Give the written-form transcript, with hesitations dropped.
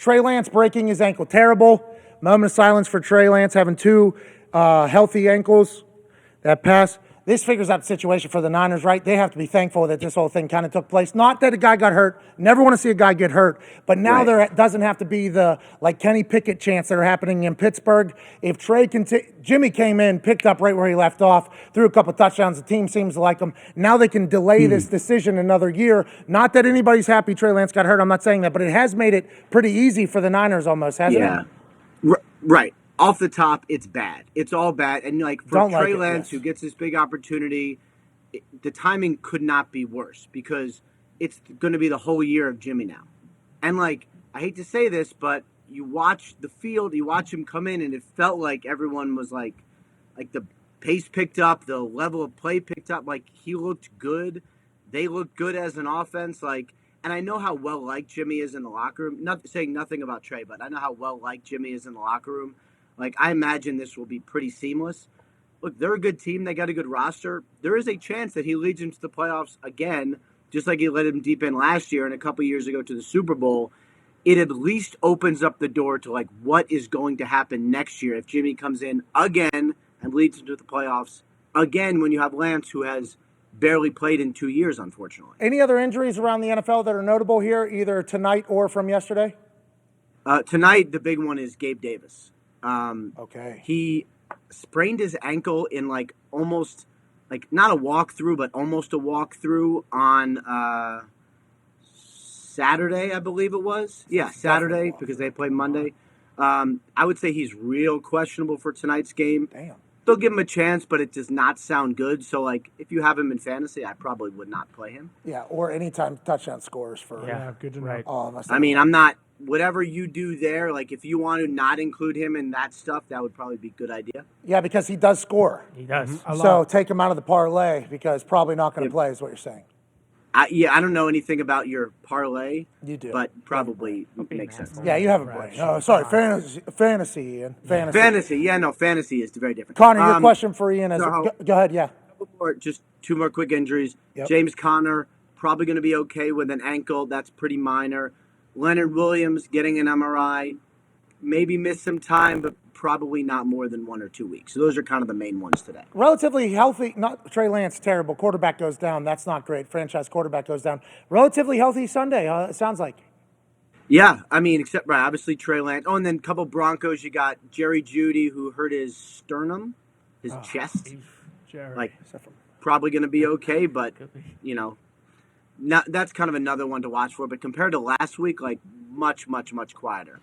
Trey Lance breaking his ankle. Terrible. Moment of silence for Trey Lance having two healthy ankles that pass. This figures out the situation for the Niners, right? They have to be thankful that this whole thing kind of took place. Not that a guy got hurt. Never want to see a guy get hurt. But now there doesn't have to be the, like, Kenny Pickett chants that are happening in Pittsburgh. If Trey Jimmy came in, picked up right where he left off, threw a couple touchdowns. The team seems to like him. Now they can delay this decision another year. Not that anybody's happy Trey Lance got hurt. I'm not saying that. But it has made it pretty easy for the Niners almost, hasn't it? Right. Off the top, it's bad. It's all bad. And, like, for Trey Lance, who gets this big opportunity, the timing could not be worse because it's going to be the whole year of Jimmy now. And, like, I hate to say this, but you watch the field, you watch him come in, and it felt like everyone was, like the pace picked up, the level of play picked up. Like, he looked good. They looked good as an offense. Like, and I know how well-liked Jimmy is in the locker room. Not saying nothing about Trey, but I know how well-liked Jimmy is in the locker room. Like, I imagine this will be pretty seamless. Look, they're a good team. They got a good roster. There is a chance that he leads into the playoffs again, just like he led him deep in last year and a couple years ago to the Super Bowl. It at least opens up the door to, like, what is going to happen next year if Jimmy comes in again and leads into the playoffs again when you have Lance, who has barely played in 2 years, unfortunately. Any other injuries around the NFL that are notable here, either tonight or from yesterday? Tonight, the big one is Gabe Davis. Okay. He sprained his ankle in almost not a walkthrough, but almost a walkthrough on Saturday, I believe it was. Yeah, Saturday, because they played Monday. I would say he's real questionable for tonight's game. Damn. They'll give him a chance, but it does not sound good. So, if you have him in fantasy, I probably would not play him. Yeah, or anytime touchdown scores for good to know. right. All of us. I mean, I'm not – whatever you do there, if you want to not include him in that stuff, that would probably be a good idea. Yeah, because he does score. He does. So take him out of the parlay because probably not going to play is what you're saying. I don't know anything about your parlay. You do. But probably makes sense. Yeah, you have a brain. Oh, sorry, fantasy, Ian. Fantasy. Yeah, no, fantasy is very different. Connor, your question for Ian is, go ahead, yeah. Just two more quick injuries. Yep. James Conner, probably going to be okay with an ankle. That's pretty minor. Leonard Williams getting an MRI. Maybe miss some time, but probably not more than 1 or 2 weeks. So those are kind of the main ones today. Relatively healthy, not Trey Lance, terrible. Quarterback goes down. That's not great. Franchise quarterback goes down. Relatively healthy Sunday, it sounds like. Yeah, I mean, except, obviously Trey Lance. Oh, and then a couple Broncos. You got Jerry Jeudy, who hurt his sternum, his chest. Jerry. Probably going to be okay, but, that's kind of another one to watch for. But compared to last week, much, much, much quieter.